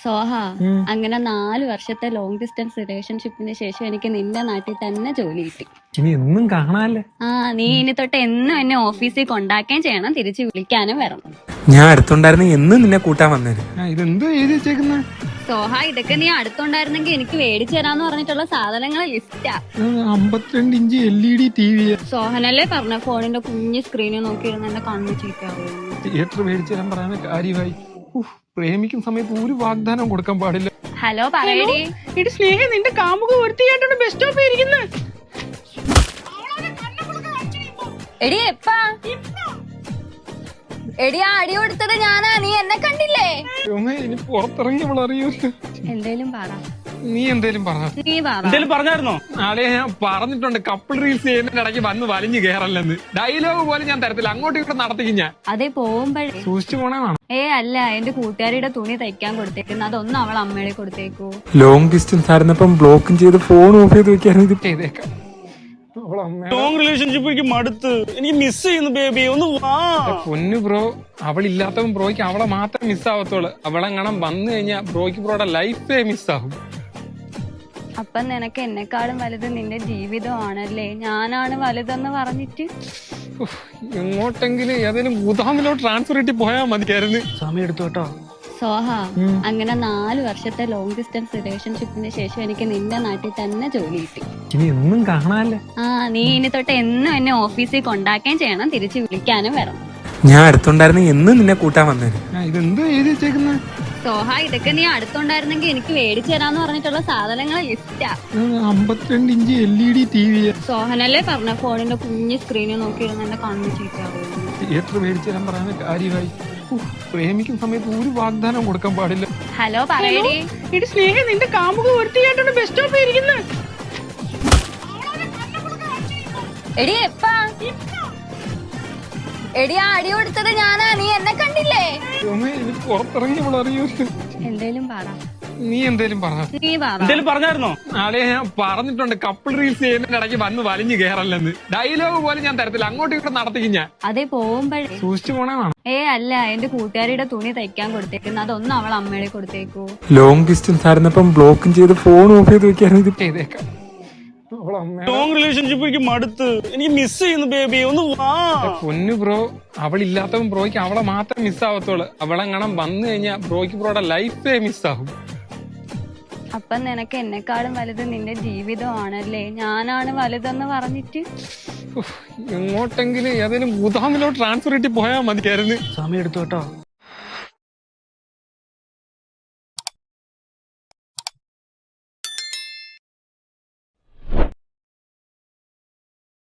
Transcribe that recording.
സോഹ, അങ്ങനെ 4 വർഷത്തെ long distance റിലേഷൻഷിപ്പിന് ശേഷം എനിക്ക് നിന്റെ നാട്ടിൽ തന്നെ ജോലി കിട്ടി. ഇനി എന്നും കാണാല്ലേ? നീ ഇനി തൊട്ട് എന്നും എന്നെ ഓഫീസിൽ കൊണ്ടാക്കുകയും ചെയ്യണം, തിരിച്ച് വിളിക്കാനും വരണം. ഞാൻ അടുത്തുണ്ടായിരുന്ന എന്നും നിന്നെ കൂട്ടാൻ വന്നേര്. ഇതെന്തോ എഴുതി വെച്ചേക്കുന്ന? സോഹ, ഇതൊക്കെ നീ അടുത്തുണ്ടായിരുന്നെങ്കിൽ എനിക്ക് മേടിച്ചു തരാന്ന് പറഞ്ഞിട്ടുള്ള സാധനങ്ങൾ ലിസ്റ്റാ. 52 ഇഞ്ച് LED TV. സോഹനല്ലേ പറഞ്ഞ ഫോണിന്റെ കുഞ്ഞു സ്ക്രീനിൽ നോക്കിയിരുന്ന എന്റെ കണ്ണു ചീറ്റാവും. തിയേറ്റർ മേടിച്ചു തരാൻ പറയാൻ കാര്യമായി. പ്രേമിക്കുന്ന സമയത്ത് ഒരു വാഗ്ദാനം കൊടുക്കാൻ പാടില്ല. ഹലോ, പറയടി. എടി സ്നേഹ, നിന്റെ കാമുക വൃത്തിയായിട്ടാണ് ബസ് സ്റ്റോപ്പിൽ ഇരിക്കുന്നത്. എടി എപ്പാ? എടി, ആ അടി കൊടുത്തത് ഞാനാ, നീ എന്നെ കണ്ടില്ലേ? ഇനി പുറത്തിറങ്ങിയവൾ അറിയൂല്ലോ. എന്തേലും പറ. നീ എന്തേലും പറഞ്ഞ? നീ പറ. എന്തേലും പറഞ്ഞായിരുന്നോ? ആളെ ഞാൻ പറഞ്ഞിട്ടുണ്ട്, കപ്പിൾ റീൽസ് ചെയ്യുന്നതിന്റെ ഇടയ്ക്ക് വന്ന് വലിഞ്ഞു കയറല്ലെന്ന്. ഡയലോഗ് പോലെ ഞാൻ തരത്തില്ല, അങ്ങോട്ടും ഇങ്ങോട്ടും നടത്തിക്കും ഞാൻ. അതെ, പോകുമ്പോഴേ സൂക്ഷിച്ചു പോണേന്നാണ്. അല്ല, എന്റെ കൂട്ടുകാരിയുടെ തുണി തയ്ക്കാൻ കൊടുത്തേക്കുന്നു, അതൊന്നും അവൾ അമ്മയുടെ കൊടുത്തേക്കു. ലോങ് ഡിസ്റ്റൻസ് ആയിരുന്നപ്പം ബ്ലോക്കും ചെയ്ത് ഫോൺ ഓഫ് ചെയ്ത് വെക്കാനും ഇത് ചെയ്തേക്കാം. ലോങ് റിലേഷൻഷിപ്പ് എനിക്ക് മടുത്ത്, എനിക്ക് മിസ് ചെയ്യുന്നു ബേബി, ഒന്ന് വാ. പൊന്നു ബ്രോ, അവളില്ലാത്തവൻ ബ്രോയ്ക്ക് അവളെ മാത്രം മിസ്സാവത്തോള്. അവളെങ്ങാണം വന്നു കഴിഞ്ഞാൽ ബ്രോയ്ക്ക് ബ്രോയുടെ ലൈഫേ മിസ്സാവും. അപ്പം നിനക്ക് എന്നെക്കാളും വലുത് നിന്റെ ജീവിതമാണല്ലേ? ഞാനാണ് വലുതെന്ന് പറഞ്ഞിട്ട് എങ്ങോട്ടെങ്കിലും ഏതെങ്കിലും ഗുദാമിലോട്ട് ട്രാൻസ്ഫർ ഇട്ടി പോയാൽ മതിയായിരുന്നു. സമയം എടുത്തു കേട്ടോ. സോഹ, അങ്ങനെ 4 വർഷത്തെ ലോങ് ഡിസ്റ്റൻസ് റിലേഷൻഷിപ്പിന് ശേഷം എനിക്ക് നിന്റെ നാട്ടിൽ തന്നെ ജോലി കിട്ടി. ഇനി എന്നും കാണാല്ലേ? നീ ഇനി തൊട്ട് എന്നും എന്നെ ഓഫീസിൽ കൊണ്ടാക്കുകയും ചെയ്യണം, തിരിച്ച് വിളിക്കാനും വരണം. ഞാൻ അടുത്തുണ്ടായിരുന്ന എന്നും നിന്നെ കൂട്ടാൻ വന്നേര്. ഇതെന്തോ എഴുതി വെച്ചേക്കുന്ന? സോഹ, ഇതൊക്കെ നീ അടുത്തുണ്ടായിരുന്നെങ്കിൽ എനിക്ക് മേടിച്ചു തരാന്ന് പറഞ്ഞിട്ടുള്ള സാധനങ്ങൾ ലിസ്റ്റാ. 52 ഇഞ്ച് LED TV. സോഹനല്ലേ പറഞ്ഞ ഫോണിന്റെ കുഞ്ഞു സ്ക്രീനിൽ നോക്കിയിരുന്ന എന്റെ കണ്ണു ചീറ്റാവും. തിയേറ്റർ മേടിച്ചു തരാൻ പറയാൻ കാര്യമായി. പ്രേമിക്കുന്ന സമയത്ത് ഒരു വാഗ്ദാനം കൊടുക്കാൻ പാടില്ല. ഹലോ, പറയടി. എടി സ്നേഹ, നിന്റെ കാമുക വൃത്തിയായിട്ടാണ് ബസ് സ്റ്റോപ്പിൽ ഇരിക്കുന്നത്. എടി എപ്പാ? എടി, ആ അടി കൊടുത്തത് ഞാനാ, നീ എന്നെ കണ്ടില്ലേ? ഇനി പുറത്തിറങ്ങിയവൾ അറിയൂല്ലോ. എന്തേലും പറ. നീ എന്തേലും പറഞ്ഞ? നീ പറ. എന്തേലും പറഞ്ഞായിരുന്നോ? ആളെ ഞാൻ പറഞ്ഞിട്ടുണ്ട്, കപ്പിൾ റീൽസ് ചെയ്യുന്നതിന്റെ ഇടയ്ക്ക് വന്ന് വലിഞ്ഞു കയറല്ലെന്ന്. ഡയലോഗ് പോലെ ഞാൻ തരത്തില്ല, അങ്ങോട്ടും ഇങ്ങോട്ടും നടത്തിക്കും ഞാൻ. അതെ, പോകുമ്പോഴേ സൂക്ഷിച്ചു പോണേന്നാണ്. അല്ല, എന്റെ കൂട്ടുകാരിയുടെ തുണി തയ്ക്കാൻ കൊടുത്തേക്കുന്നു, അതൊന്നും അവൾ അമ്മയുടെ കൊടുത്തേക്കു. ലോങ് ഡിസ്റ്റൻസ് ആയിരുന്നപ്പം ബ്ലോക്കും ചെയ്ത് ഫോൺ ഓഫ് ചെയ്ത് വെക്കാനും ഇത് ചെയ്തേക്കാം. ലോങ് റിലേഷൻഷിപ്പ് എനിക്ക് മടുത്ത്, എനിക്ക് മിസ് ചെയ്യുന്നു ബേബി, ഒന്ന് വാ. പൊന്നു ബ്രോ, അവളില്ലാത്തവൻ ബ്രോയ്ക്ക് അവളെ മാത്രം മിസ്സാവത്തോള്. അവളെങ്ങാണം വന്നു കഴിഞ്ഞാൽ ബ്രോയ്ക്ക് ബ്രോയുടെ ലൈഫേ മിസ്സാവും. അപ്പം നിനക്ക് എന്നെക്കാളും വലുത് നിന്റെ ജീവിതമാണല്ലേ? ഞാനാണ് വലുതെന്ന് പറഞ്ഞിട്ട് എങ്ങോട്ടെങ്കിലും ഏതെങ്കിലും ഗുദാമിലോട്ട് ട്രാൻസ്ഫർ ഇട്ടി പോയാൽ മതിയായിരുന്നു. സമയം എടുത്തു കേട്ടോ.